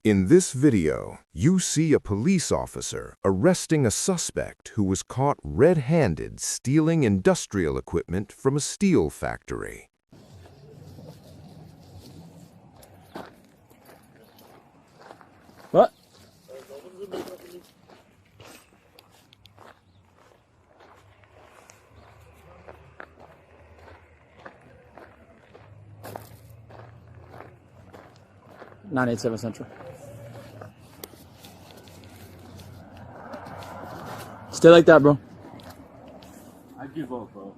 In this video, you see a police officer arresting a suspect who was caught red-handed stealing industrial equipment from a steel factory. What? (987 Central). Stay like that, bro. I give up, bro.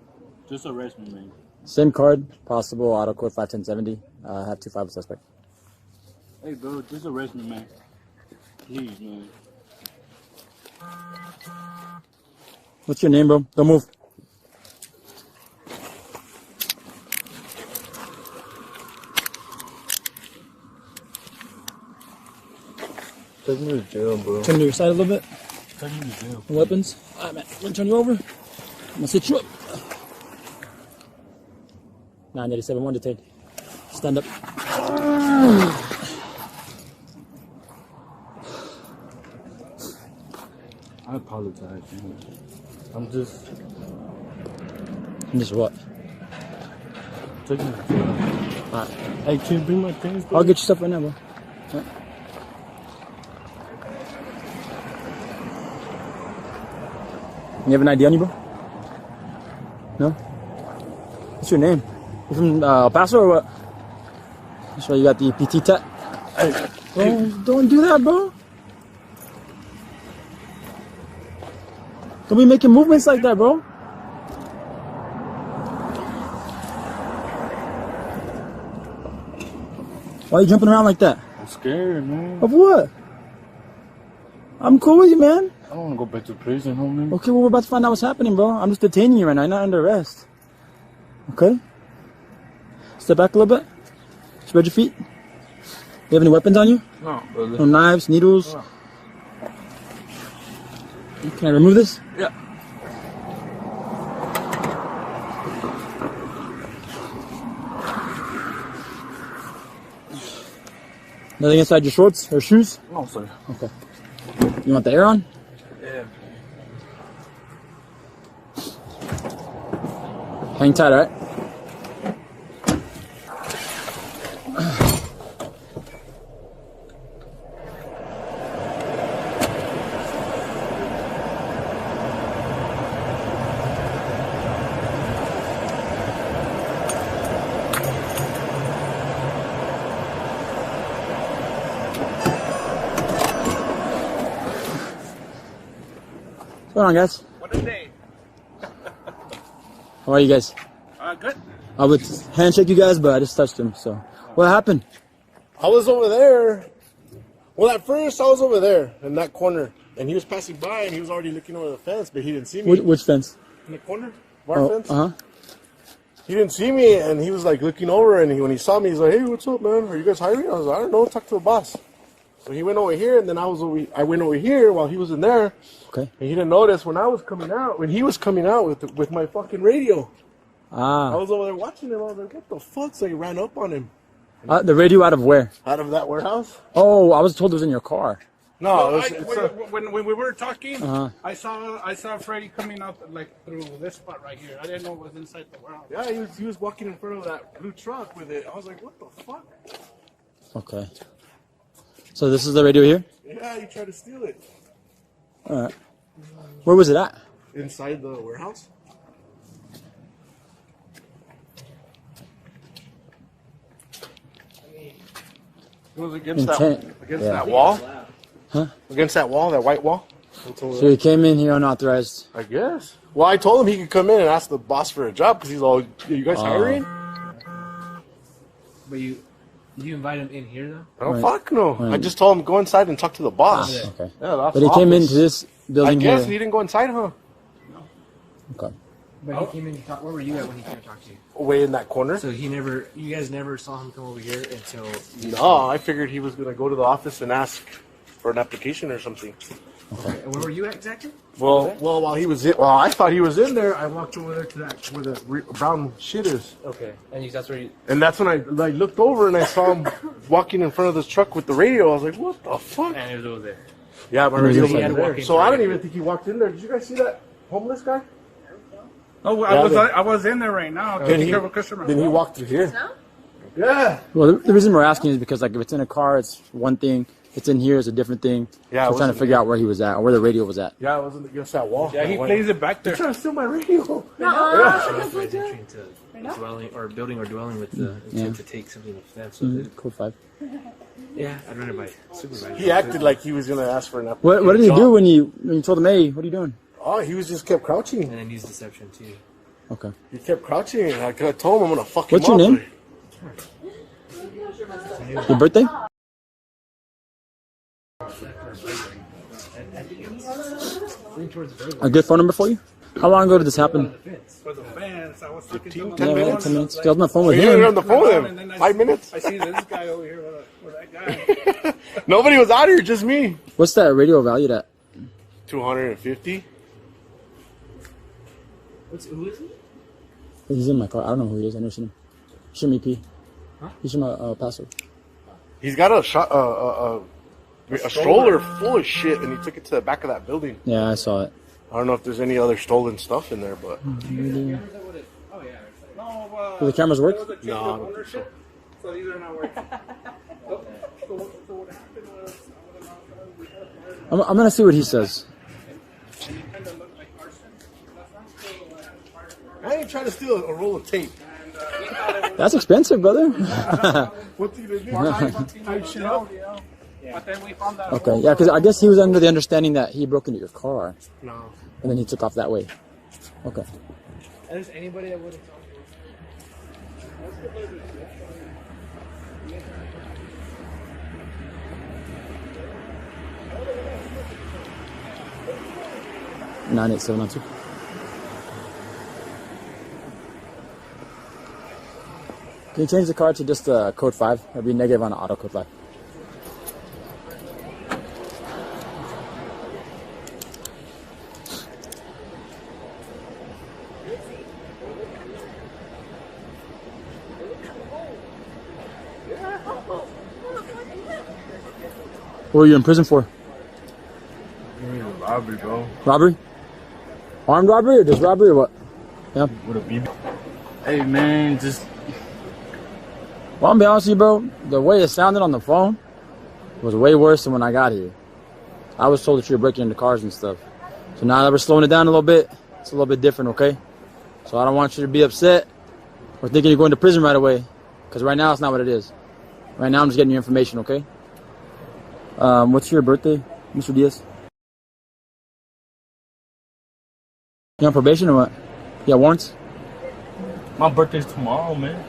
Just arrest me, man. Same card, possible auto code 51070. Have 25 suspect. Hey, bro, just arrest me, man. Please, man. What's your name, bro? Don't move. Take me to jail, bro. Turn to your side a little bit. Take me to jail. Weapons. Alright, man. I'm gonna turn you over. I'm gonna sit you up. 987, one detained. Stand up. I apologize, man. I'm just... And just what? Take me to jail. Alright. Hey, can you bring my things, bro? I'll get your stuff right now, bro. Right. You have an ID on you, bro? No? What's your name? You from El Paso or what? That's why you got the PT tat. Hey, Bro, don't do that, bro. Don't be making movements like that, bro. Why are you jumping around like that? I'm scared, man. Of what? I'm cool with you, man. I don't want to go back to prison, homie. Okay, well, we're about to find out what's happening, bro. I'm just detaining you right now. You're not under arrest. Okay? Step back a little bit. Spread your feet. You have any weapons on you? No, brother. No knives, needles? No. Can I remove this? Yeah. Nothing inside your shorts or shoes? No, sir. Okay. You want the air on? Yeah. Hang tight, alright? What's going on, guys? What a day. How are you guys? Good. I would handshake you guys, but I just touched him, so. What happened? I was over there. Well, at first I was over there in that corner, and he was passing by, and he was already looking over the fence, but he didn't see me. Which fence? In the corner, bar fence. Uh-huh. He didn't see me, and he was like looking over, and when he saw me, he's like, "Hey, what's up, man? Are you guys hiring?" I was like, "I don't know. Talk to the boss." So he went over here, and then I went over here while he was in there. Okay. And he didn't notice when he was coming out with my fucking radio. I was over there watching him. I was like, "What the fuck?" So he ran up on him. The radio out of where? Out of that warehouse? Oh, I was told it was in your car. No, When we were talking, Uh-huh. I saw Freddie coming out like through this spot right here. I didn't know it was inside the warehouse. yeah, he was walking in front of that blue truck with it. I was like, "What the fuck?" Okay. So this is the radio here? Yeah, he tried to steal it. Alright. Where was it at? Inside the warehouse? It was against that wall? Huh? Against that wall, that white wall? So you came in here unauthorized. I guess. Well, I told him he could come in and ask the boss for a job because he's all, "You guys hiring?" But you invite him in here though? Oh, Right. fuck no. Right. I just told him go inside and talk to the boss. Okay. Yeah, that's But he came office. into this I building guess here. he didn't go inside, huh? Okay. But he came in to talk. Where were you at when he came to talk to you? Way in that corner. So you guys never saw him come over here until. No, I figured he was going to go to the office and ask for an application or something. Okay. And where were you at exactly? Well, while he was in, well, I thought he was in there. I walked over there to that where the brown shit is, Okay. And that's where you. and that's when I like looked over and I saw him walking in front of this truck with the radio. I was like, "What the fuck?" And it was over there. Yeah, my radio was He like had there. walking So I don't through. even think he walked in there. Did you guys see that homeless guy? Oh, Yeah, I was in there right now Then taking he, care of a customer. then he walked through here. Yeah. Well, the reason we're asking is because like if it's in a car, it's one thing. If it's in here, it's a different thing. Yeah, So it we're trying to wasn't figure out where he was at or where the radio was at. Yeah, I wasn't against that wall. Yeah, he plays it back there. Trying to steal my radio. Authorized entry into dwelling or building or dwelling with the intent to take something of that. So Code 5. yeah, I'd run it by supervisor. He acted like he was gonna ask for an What did he do when you told him, hey, what are you doing? Oh, he was just kept crouching. And then use deception too. Okay. He kept crouching. I told him I'm gonna fuck him What's your up. name? Your birthday? A good phone number for you? How long ago did this happen? For the fans, I was talking to 15, him. 10 minutes? 10 minutes. I was on the phone with You were on him. the phone with And him. then 5 minutes? I see this guy over here with that guy. Nobody was out here, just me. What's that radio valued at? 250. Who is he? He's in my car. I don't know who he is. I've never seen him. Shimmy P. He's from El Paso. He's got a stroller full of shit, and he took it to the back of that building. Yeah, I saw it. I don't know if there's any other stolen stuff in there, but No, Do the cameras work? there was a change No, I of don't think ownership, so these are not working. So what happened was, I'm going to see what he says. and it kind of looked like arson. Last time, so I ain't trying to steal a roll of tape. and we thought it was That's expensive, brother. What do you do? type shit out. But then we found that. Okay, yeah, because I guess he was under the understanding that he broke into your car, No. and then he took off that way. Okay. Is anybody that would have Nine eight seven nine two. Can you change the card to just code 5? It'll be negative on auto code 5. What were you in prison for? Robbery, bro. Robbery? Armed robbery or just robbery or what? Yeah. With a BB. Hey, man, just Well, I'm be honest with you, bro. The way it sounded on the phone was way worse than when I got here. I was told that you were breaking into cars and stuff. So now that we're slowing it down a little bit, it's a little bit different, okay? So I don't want you to be upset or thinking you're going to prison right away. Because right now, it's not what it is. Right now, I'm just getting you information, okay? What's your birthday, Mr. Diaz? You on probation or what? You got warrants? my birthday's tomorrow, man.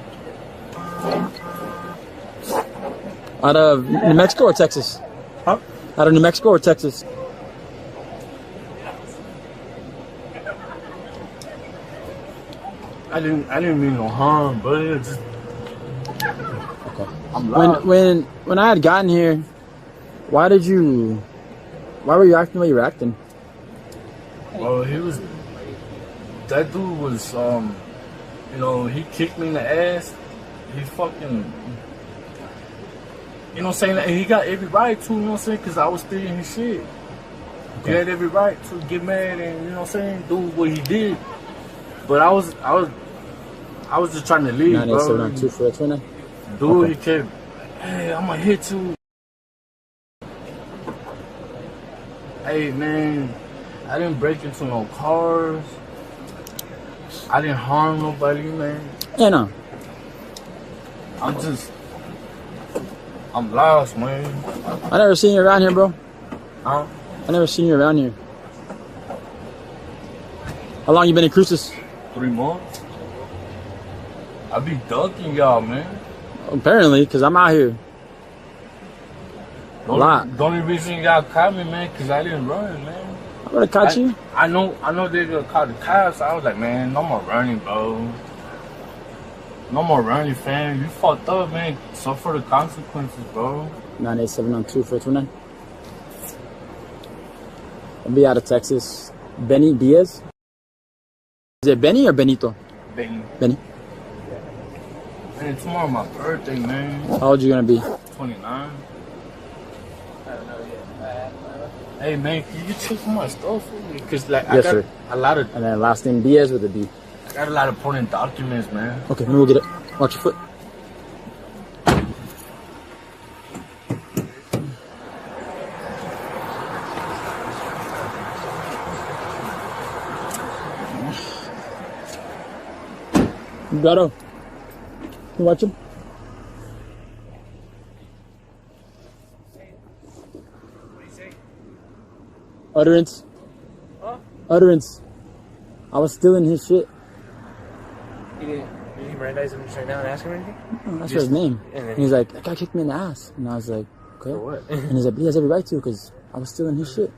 Out of New Mexico or Texas? Huh? Out of New Mexico or Texas? I didn't mean no harm, but it just Okay. I'm loud. When I had gotten here, why were you acting the way you were acting? Well, that dude was, he kicked me in the ass. He fucking, you know what I'm saying? He got every right to, you know what I'm saying? Because I was stealing his shit. He had every right to get mad and, you know what I'm saying, do what he did. But I was just trying to leave, bro. 98792 for 29. Dude, Okay. he kept, hey, I'm gonna hit you. Hey, man, I didn't break into no cars. I didn't harm nobody, man. Yeah, no. I'm lost, man. I never seen you around here, bro. Huh? I never seen you around here. How long you been in Cruces? 3 months. I be ducking y'all, man. Apparently, because I'm out here. A lot. The only reason y'all caught me, man, because I didn't run, man. I'm gonna catch you. I know they're gonna call the cops. I was like, man, no more running, bro. No more running, fam. You fucked up, man. Suffer the consequences, bro. 98792 for 29. I'll be out of Texas. Benny Diaz? Is it Benny or Benito? Benny. Benny. Man, tomorrow my birthday, man. How old you gonna be? 29. Hey, man, can you check my stuff for me? Because, like, Yes, I got sir. a lot of, And then last name Diaz with a D. I got a lot of important documents, man. Okay, let me go get it. Watch your foot. Brother, you watch him? Utterance. Utterance. I was stealing his shit. You didn't recognize him just right now and ask him anything? Oh, that's his name. and then- And he's like, that guy kicked me in the ass. And I was like, okay. For what? And he's like, he has every right to because I was stealing his shit.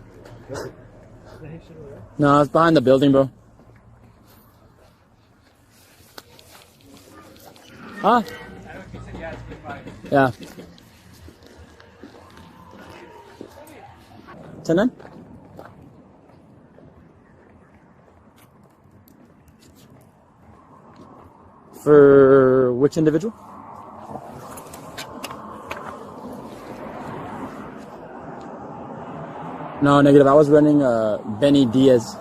No, it's behind the building, bro. Huh? Yeah. 10-9? For which individual? No, negative. I was running Benny Diaz.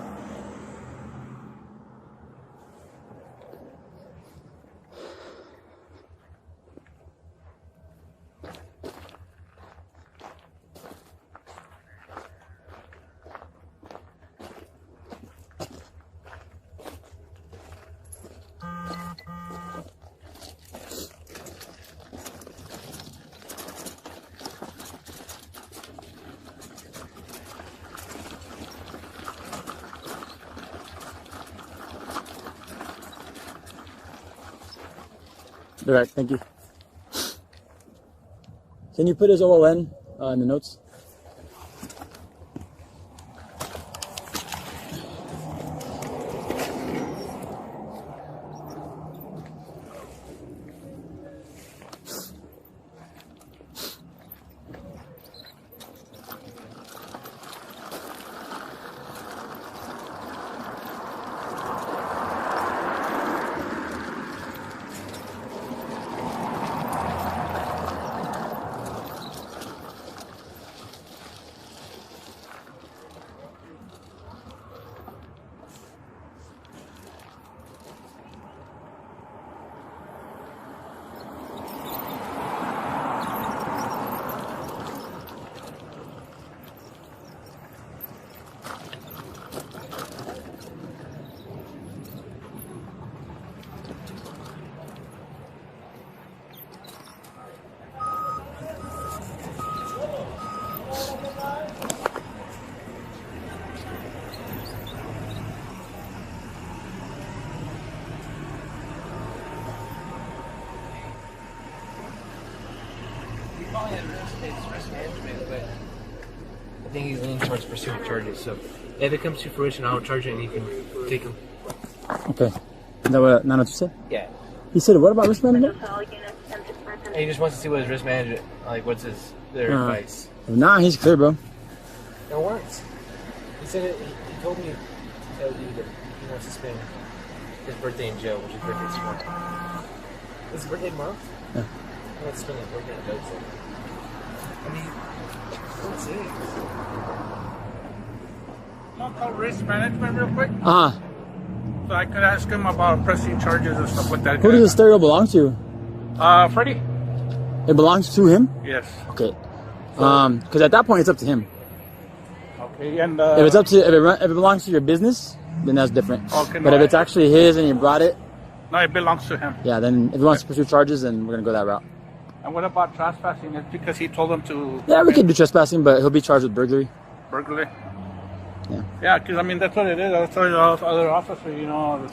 Direct, thank you. Can you put his OLN in the notes? Probably had risk management, but I think he's leaning towards pursuing charges. So if it comes to fruition, I'll charge it and you can take him. Okay. Is that what you said? Yeah. He said, what about risk management? And he just wants to see what his risk management, like what's their advice. Nah, he's clear, bro. No words. He said it, he told me to tell you that he wants to spend his birthday in jail, which his birthday's tomorrow. Is his birthday tomorrow? Yeah. He wants to spend his birthday in jail. I mean, what's it? I'll call risk management real quick, Uh-huh. so I could ask him about pressing charges and stuff like that. Who does the stereo belong to? Freddie? It belongs to him? Yes. Okay. Because at that point, it's up to him. Okay, and If it belongs to your business, then that's different. Okay, But no, if it's actually his and you brought it, no, it belongs to him. yeah, then if he wants to pursue charges, then we're gonna go that route. And what about trespassing? It's because he told him to. Yeah, we can do trespassing, but he'll be charged with burglary. Burglary. Yeah. Yeah, because I mean that's what it is. That's what the other officers, you know,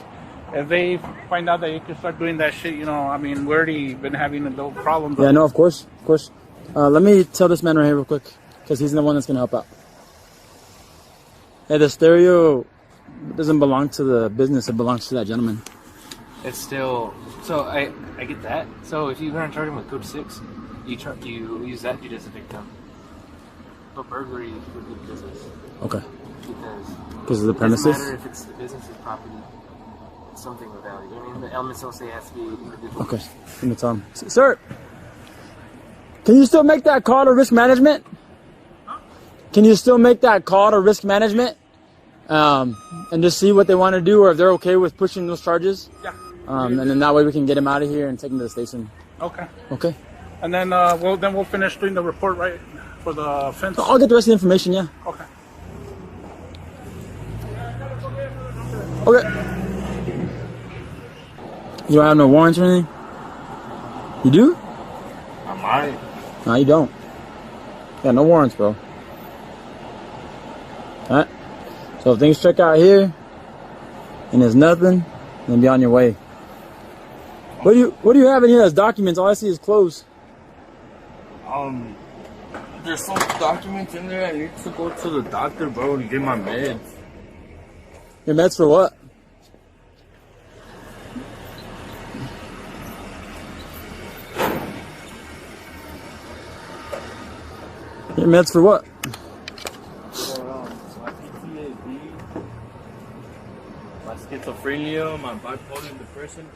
if they find out that you can start doing that shit, you know, I mean, we already been having a little problem. Yeah, no, of course. Let me tell this man right here real quick, because he's the one that's gonna help out. Hey, the stereo doesn't belong to the business; it belongs to that gentleman. It's still so I get that. So if you're gonna charge him with code 6, you use that dude as a victim. a burglary would be business Okay. because Of the it doesn't premises? matter if it's the business's property, it's something of value. I mean, the elements don't say it has to be individual. Okay. Give me time. Sir, can you still make that call to risk management? Can you still make that call to risk management? And just see what they want to do, or if they're okay with pushing those charges? Yeah. And then that way we can get him out of here and take him to the station. Okay. Okay. And then we'll finish doing the report, right, for the fence. So I'll get the rest of the information, yeah. Okay. Okay. You don't have no warrants or anything? You do? I might. No, you don't. Yeah, no warrants, bro. Alright. So if things check out here and there's nothing, then be on your way. What do you have in here as documents? All I see is clothes. There's some documents in there. I need to go to the doctor, bro, to get my meds. Your meds for what? Your meds for what? For my PTSD, my schizophrenia, my bipolar depression.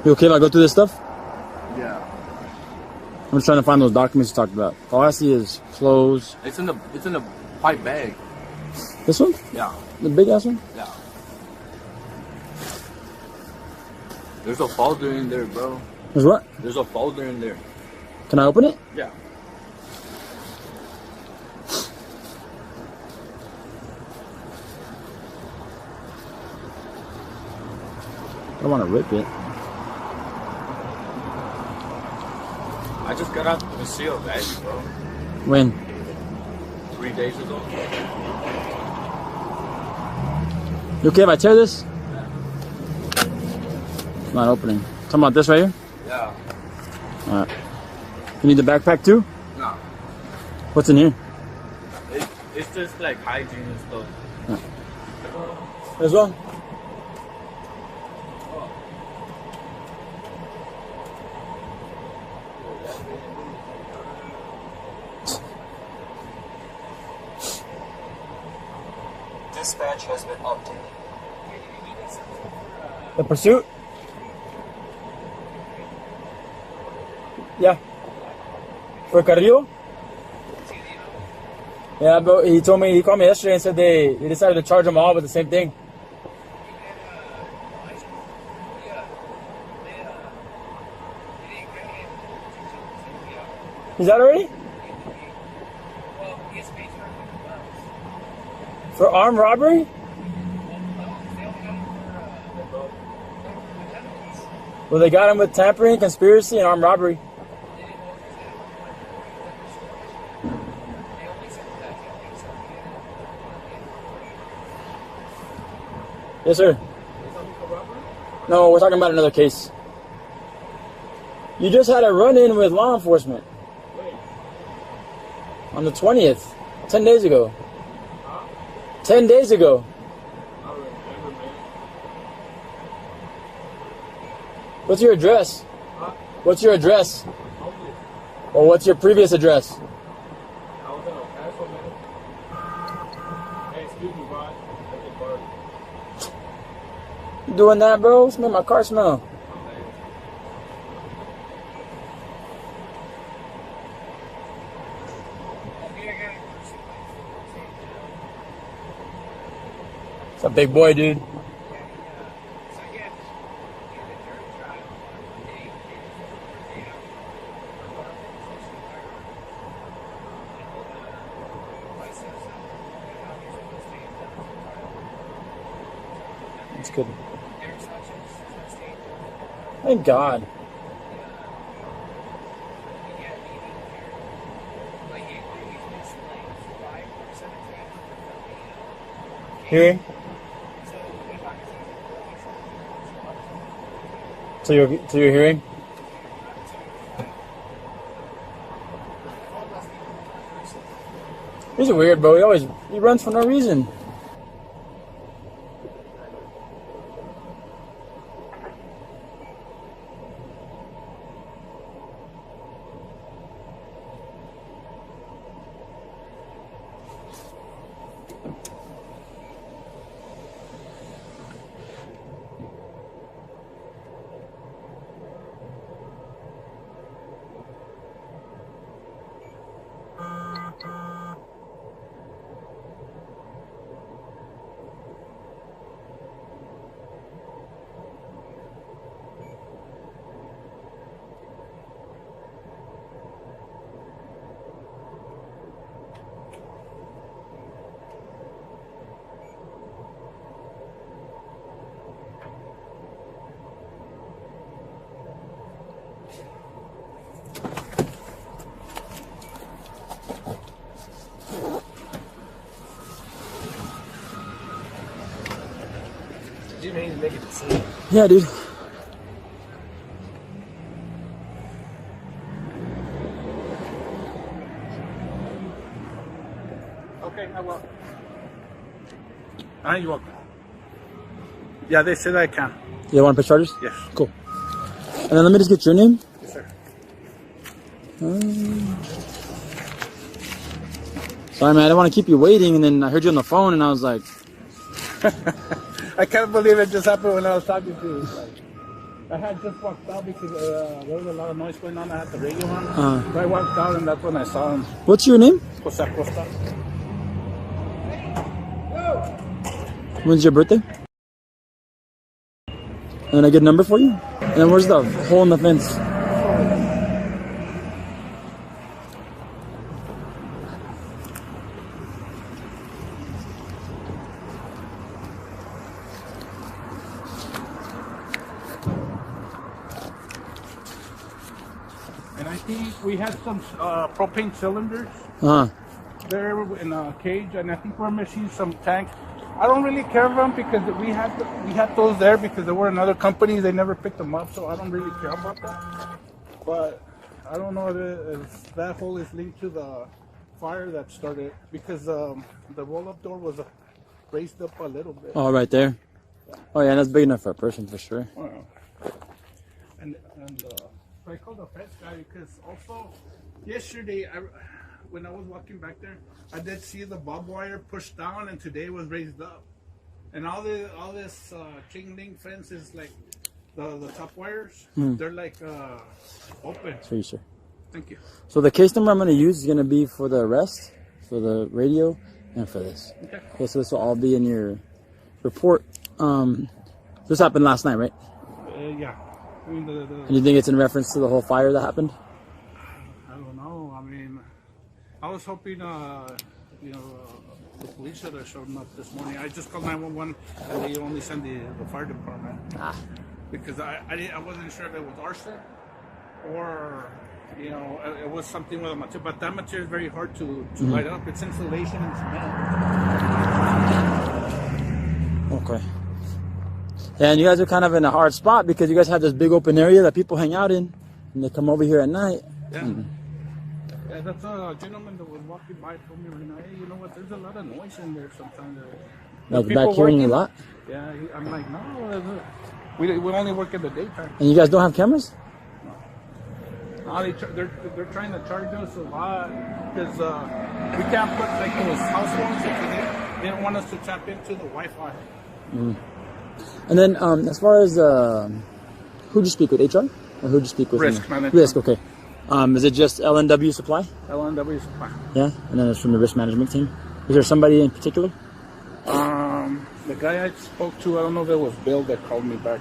You okay if I go through this stuff? Yeah. I'm just trying to find those documents you talked about. All I see is clothes. It's in the white bag. This one? Yeah. The big ass one? Yeah. There's a folder in there, bro. There's what? There's a folder in there. Can I open it? Yeah. I don't want to rip it. I just got out of the seal bag, bro. When? 3 days ago. You okay if I tear this? It's not opening. Talking about this right here? Yeah. Alright. You need the backpack too? No. What's in here? It's just like hygiene and stuff. As well? Dispatch has been updated. The pursuit? Yeah. For Carrillo? Yeah, but he called me yesterday and said they decided to charge them all with the same thing. Is that already? For armed robbery? Well, they got him with tampering, conspiracy, and armed robbery. Yes, sir. No, we're talking about another case. You just had a run-in with law enforcement. On the 20th. 10 days ago. 10 days ago. What's your address? What's your address? Or what's your previous address? You doing that, bro? Smell my car smell. It's a big boy, dude. That's good. Thank God. Hearing? So you're hearing? He's weird, bro. He runs for no reason. need to make a decision. Yeah, dude. Okay, I will. You're welcome. Yeah, they said I can. You want to press charges? Yes. Cool. And then let me just get your name. Yes, sir. Sorry, man. I don't want to keep you waiting. And then I heard you on the phone, and I was like, I can't believe it just happened when I was talking to you. Like, I had just walked out because there was a lot of noise going on. I had the radio on. So I walked out, and that's when I saw him. what's your name? Jose Costa. When's your birthday? And then I get a number for you? And then where's the hole in the fence? And I think we had some propane cylinders there in a cage, and I think we're missing some tanks. I don't really care about them because we had those there because there were in other companies. They never picked them up, so I don't really care about that. But I don't know if that hole is linked to the fire that started because the roll-up door was raised up a little bit. Oh, right there. Oh, yeah, that's big enough for a person for sure. And so I called the fence guy because also yesterday when I was walking back there, I did see the barbed wire pushed down, and today it was raised up. And all this chain link fence is like the top wires. They're like open. For you, sir. Thank you. So the case number I'm going to use is going to be for the arrest, for the radio, and for this. Okay, so this will all be in your report. This happened last night, right? Yeah. I mean, And you think it's in reference to the whole fire that happened? I don't know. I mean, I was hoping, the police should have shown up this morning. I just called 911 and they only sent the fire department. Because I wasn't sure if it was arson or, it was something with a material. But that material is very hard to light up. It's insulation and cement. Okay. And you guys are kind of in a hard spot because you guys have this big open area that people hang out in, and they come over here at night. Yeah. Yeah, that's a gentleman that was walking by told me right now, hey, you know what, there's a lot of noise in there sometimes. Like back here in your lot? Yeah, I'm like, no, we only work in the daytime. And you guys don't have cameras? No, they're trying to charge us a lot because we can't put like those house phones because they don't want us to tap into the Wi-Fi. And then as far as who'd you speak with, HR? Or who'd you speak with? Risk management. Risk, okay. Is it just LNW Supply? LNW Supply. Yeah, and then it's from the risk management team. Is there somebody in particular? The guy I spoke to, I don't know if it was Bill that called me back.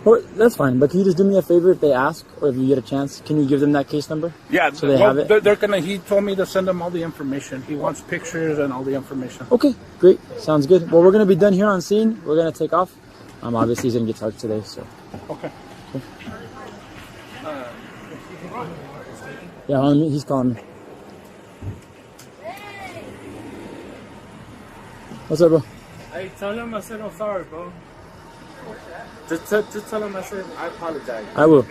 Or that's fine, but can you just do me a favor if they ask, or if you get a chance, can you give them that case number? Yeah, so they have it. He told me to send them all the information. He wants pictures and all the information. Okay, great, sounds good. Well, we're gonna be done here on scene. We're gonna take off. Obviously he's gonna get charged today, so. Okay. Cool. Yeah, he's calling me. What's up, bro? Hey, tell him I said I'm sorry, bro. Just tell him I said I apologize. I will.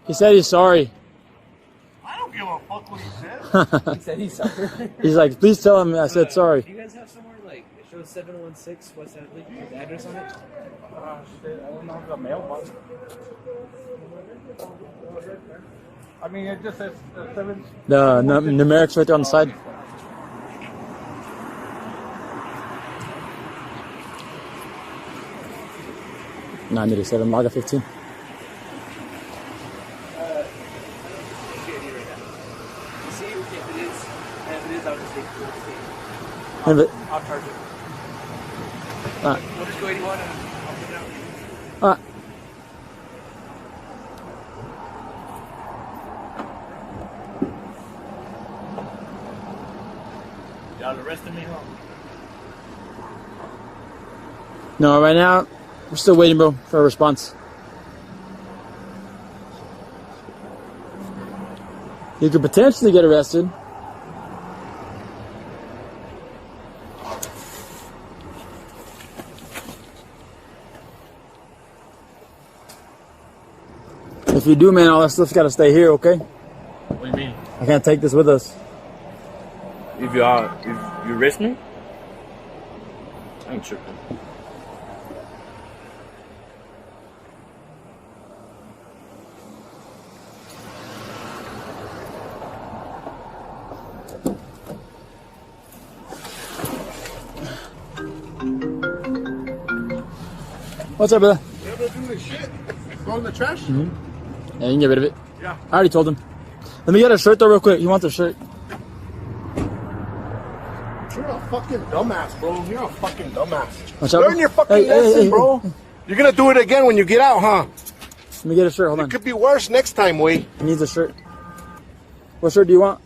He said he's sorry. I don't give a fuck what he said. He said he's sorry. He's like, please tell him I said sorry. Do you guys have somewhere like it shows 716 West Hadley with the address on it? Shit, I don't know the mailbox. I mean, it just says 7. The numerics right there on the side. $987, Laga 15. See if it is, and if it is, I'll just take it. And I'll charge it. We'll just go 81 and I'll put it out. Y'all arrested me? No, right now, we're still waiting, bro, for a response. You could potentially get arrested. If you do, man, all that stuff's got to stay here, okay? What do you mean? I can't take this with us. If you arrest me, I ain't tripping. What's up, brother? You ever do this shit? Go in the trash? Yeah, you can get rid of it. Yeah. I already told him. Let me get a shirt, though, real quick. He wants a shirt. You're a fucking dumbass, bro. You're a fucking dumbass. Watch out, Learn bro. your fucking Hey, lesson, hey, bro. You're gonna do it again when you get out, huh? Let me get a shirt. Hold on. It could be worse next time, way. He needs a shirt. What shirt do you want?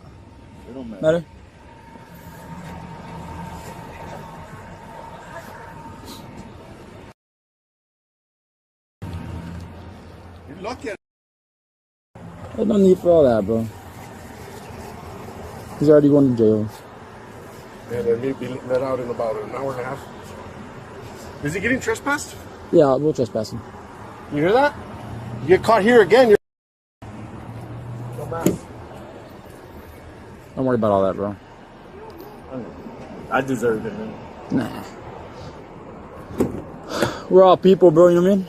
It don't matter. Matter? You're lucky. There's no need for all that, bro. He's already going to jail. And then he'll be let out in about an hour and a half. Is he getting trespassed? Yeah, we'll trespass him. You hear that? You get caught here again, you're dumbass. Don't worry about all that, bro. I deserve it, man. Nah. We're all people, bro, you know what I mean?